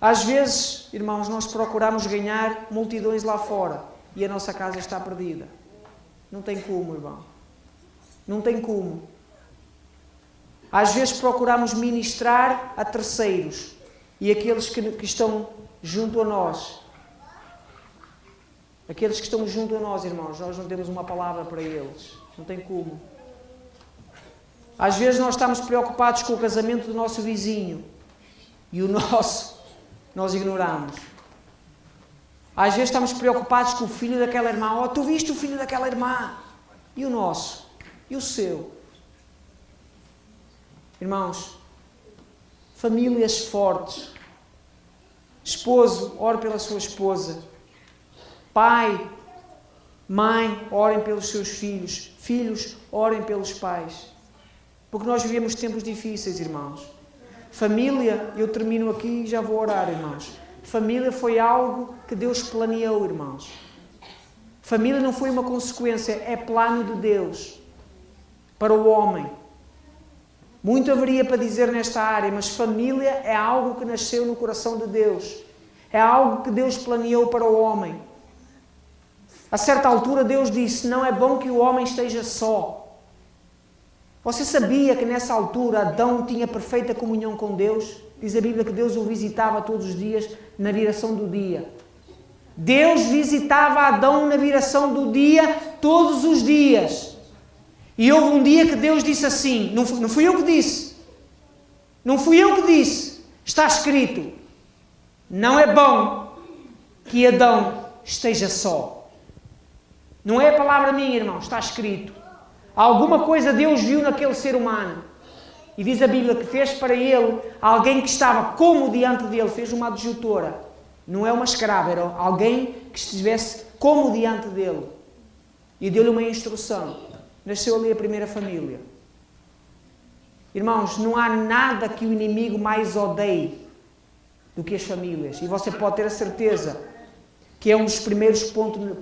Às vezes, irmãos, nós procuramos ganhar multidões lá fora e a nossa casa está perdida. Não tem como, irmão. Não tem como. Às vezes procuramos ministrar a terceiros e aqueles que estão junto a nós. Aqueles que estão junto a nós, irmãos, nós não temos uma palavra para eles. Não tem como. Às vezes nós estamos preocupados com o casamento do nosso vizinho e o nosso nós ignoramos. Às vezes estamos preocupados com o filho daquela irmã. Oh, tu viste o filho daquela irmã? E o nosso? E o seu? Irmãos, famílias fortes. Esposo, ore pela sua esposa. Pai, mãe, orem pelos seus filhos. Filhos, orem pelos pais. Porque nós vivemos tempos difíceis, irmãos. Família, eu termino aqui e já vou orar, irmãos. Família foi algo que Deus planeou, irmãos. Família não foi uma consequência, é plano de Deus para o homem. Muito haveria para dizer nesta área, mas família é algo que nasceu no coração de Deus. É algo que Deus planeou para o homem. A certa altura Deus disse, não é bom que o homem esteja só. Você sabia que nessa altura Adão tinha perfeita comunhão com Deus? Diz a Bíblia que Deus o visitava todos os dias na viração do dia. Deus visitava Adão na viração do dia todos os dias. E houve um dia que Deus disse assim, não fui eu que disse, não fui eu que disse, está escrito, não é bom que Adão esteja só. Não é a palavra minha, irmão, está escrito. Alguma coisa Deus viu naquele ser humano. E diz a Bíblia que fez para ele alguém que estava como diante dele, fez uma adjutora. Não é uma escrava, era alguém que estivesse como diante dele. E deu-lhe uma instrução. Nasceu ali a primeira família. Irmãos, não há nada que o inimigo mais odeie do que as famílias. E você pode ter a certeza que é um dos primeiros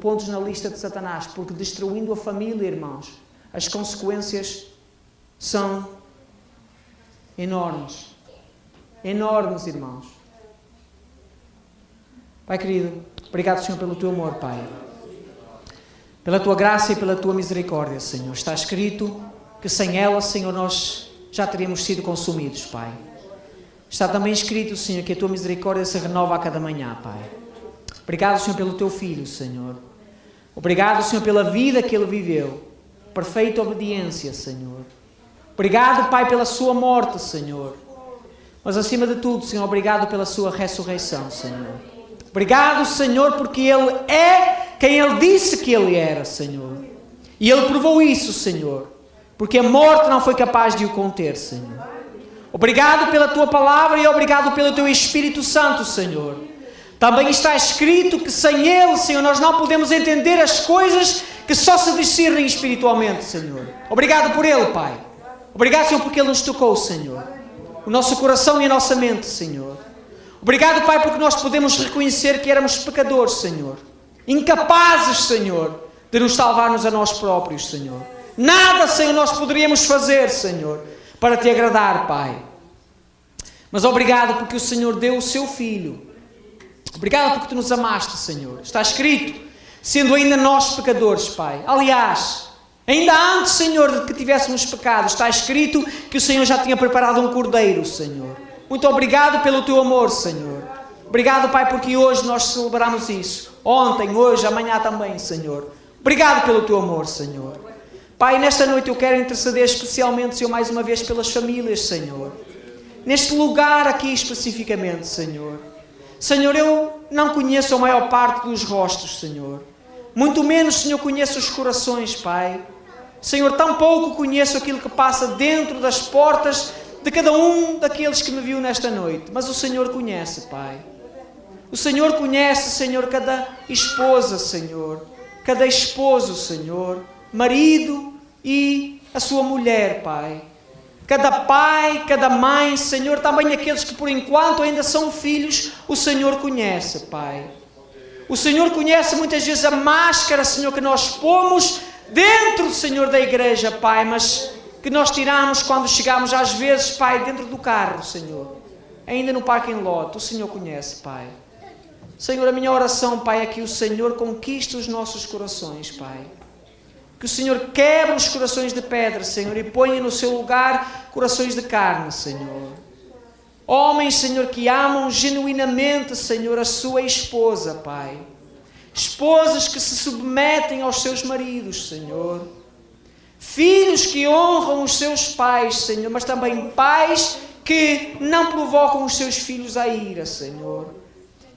pontos na lista de Satanás. Porque destruindo a família, irmãos, as consequências são enormes. Enormes, irmãos. Pai querido, obrigado, Senhor, pelo teu amor, Pai. Pela tua graça e pela tua misericórdia, Senhor. Está escrito que sem ela, Senhor, nós já teríamos sido consumidos, Pai. Está também escrito, Senhor, que a tua misericórdia se renova a cada manhã, Pai. Obrigado, Senhor, pelo teu Filho, Senhor. Obrigado, Senhor, pela vida que ele viveu. Perfeita obediência, Senhor. Obrigado, Pai, pela sua morte, Senhor. Mas, acima de tudo, Senhor, obrigado pela sua ressurreição, Senhor. Obrigado, Senhor, porque ele é quem ele disse que ele era, Senhor. E ele provou isso, Senhor. Porque a morte não foi capaz de o conter, Senhor. Obrigado pela tua palavra e obrigado pelo teu Espírito Santo, Senhor. Também está escrito que sem ele, Senhor, nós não podemos entender as coisas que só se discernem espiritualmente, Senhor. Obrigado por ele, Pai. Obrigado, Senhor, porque ele nos tocou, Senhor. O nosso coração e a nossa mente, Senhor. Obrigado, Pai, porque nós podemos reconhecer que éramos pecadores, Senhor. Incapazes, Senhor, de nos salvar-nos a nós próprios, Senhor. Nada, Senhor, nós poderíamos fazer, Senhor, para te agradar, Pai. Mas obrigado porque o Senhor deu o seu Filho. Obrigado porque tu nos amaste, Senhor. Está escrito, sendo ainda nós pecadores, Pai. Aliás, ainda antes, Senhor, de que tivéssemos pecado, está escrito que o Senhor já tinha preparado um cordeiro, Senhor. Muito obrigado pelo teu amor, Senhor. Obrigado, Pai, porque hoje nós celebramos isso. Ontem, hoje, amanhã também, Senhor. Obrigado pelo teu amor, Senhor. Pai, nesta noite eu quero interceder especialmente, Senhor, mais uma vez pelas famílias, Senhor. Neste lugar aqui especificamente, Senhor. Senhor, eu não conheço a maior parte dos rostos, Senhor. Muito menos, Senhor, conheço os corações, Pai. Senhor, tão pouco conheço aquilo que passa dentro das portas de cada um daqueles que me viu nesta noite. Mas o Senhor conhece, Pai. O Senhor conhece, Senhor, cada esposa, Senhor. Cada esposo, Senhor. Marido e a sua mulher, Pai. Cada pai, cada mãe, Senhor. Também aqueles que por enquanto ainda são filhos. O Senhor conhece, Pai. O Senhor conhece muitas vezes a máscara, Senhor, que nós pomos dentro, Senhor, da igreja, Pai. Mas que nós tiramos quando chegamos às vezes, Pai, dentro do carro, Senhor. Ainda no parking lot, o Senhor conhece, Pai. Senhor, a minha oração, Pai, é que o Senhor conquiste os nossos corações, Pai. Que o Senhor quebre os corações de pedra, Senhor, e ponha no seu lugar corações de carne, Senhor. Homens, Senhor, que amam genuinamente, Senhor, a sua esposa, Pai. Esposas que se submetem aos seus maridos, Senhor. Filhos que honram os seus pais, Senhor, mas também pais que não provocam os seus filhos à ira, Senhor.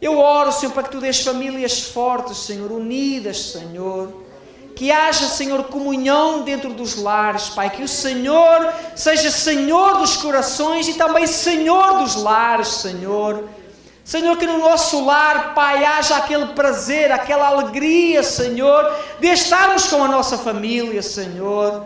Eu oro, Senhor, para que tu dês famílias fortes, Senhor, unidas, Senhor. Que haja, Senhor, comunhão dentro dos lares, Pai. Que o Senhor seja Senhor dos corações e também Senhor dos lares, Senhor. Senhor, que no nosso lar, Pai, haja aquele prazer, aquela alegria, Senhor, de estarmos com a nossa família, Senhor.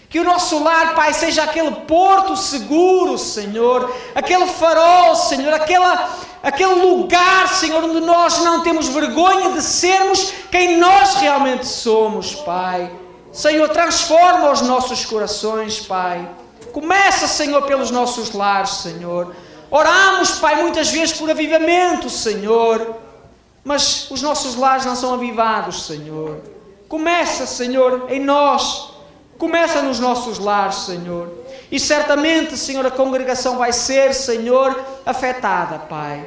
Que o nosso lar, Pai, seja aquele porto seguro, Senhor, aquele farol, Senhor, aquele lugar, Senhor, onde nós não temos vergonha de sermos quem nós realmente somos, Pai. Senhor, transforma os nossos corações, Pai. Começa, Senhor, pelos nossos lares, Senhor. Oramos, Pai, muitas vezes por avivamento, Senhor, mas os nossos lares não são avivados, Senhor. Começa, Senhor, em nós. Começa nos nossos lares, Senhor. E certamente, Senhor, a congregação vai ser, Senhor, afetada, Pai.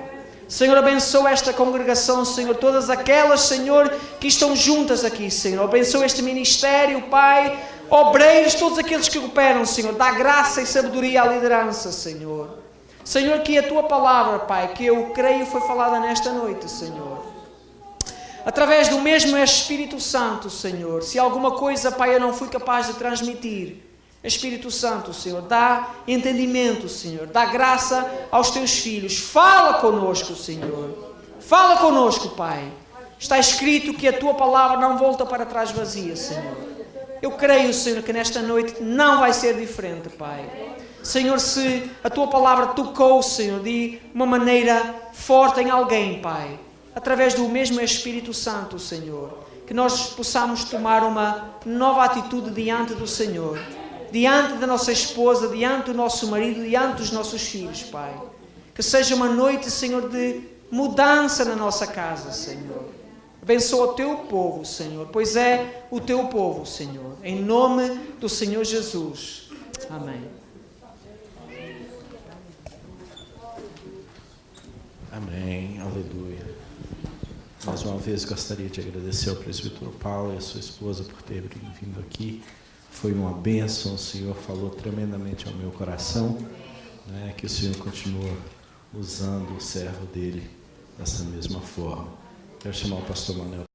Senhor, abençoa esta congregação, Senhor. Todas aquelas, Senhor, que estão juntas aqui, Senhor. Abençoa este ministério, Pai. Obreiros, todos aqueles que cooperam, Senhor. Dá graça e sabedoria à liderança, Senhor. Senhor, que a Tua palavra, Pai, que eu creio foi falada nesta noite, Senhor. Através do mesmo Espírito Santo, Senhor. Se alguma coisa, Pai, eu não fui capaz de transmitir, Espírito Santo, Senhor, dá entendimento, Senhor. Dá graça aos Teus filhos. Fala conosco, Senhor. Fala conosco, Pai. Está escrito que a Tua palavra não volta para trás vazia, Senhor. Eu creio, Senhor, que nesta noite não vai ser diferente, Pai. Senhor, se a Tua palavra tocou, Senhor, de uma maneira forte em alguém, Pai, através do mesmo Espírito Santo, Senhor, que nós possamos tomar uma nova atitude diante do Senhor, diante da nossa esposa, diante do nosso marido, diante dos nossos filhos, Pai. Que seja uma noite, Senhor, de mudança na nossa casa, Senhor. Abençoa o Teu povo, Senhor, pois é o Teu povo, Senhor. Em nome do Senhor Jesus. Amém. Amém, aleluia. Mais uma vez gostaria de agradecer ao presbítero Paulo e a sua esposa por terem vindo aqui. Foi uma bênção, o Senhor falou tremendamente ao meu coração, né? Que o Senhor continua usando o servo dele dessa mesma forma. Quero chamar o pastor Manuel.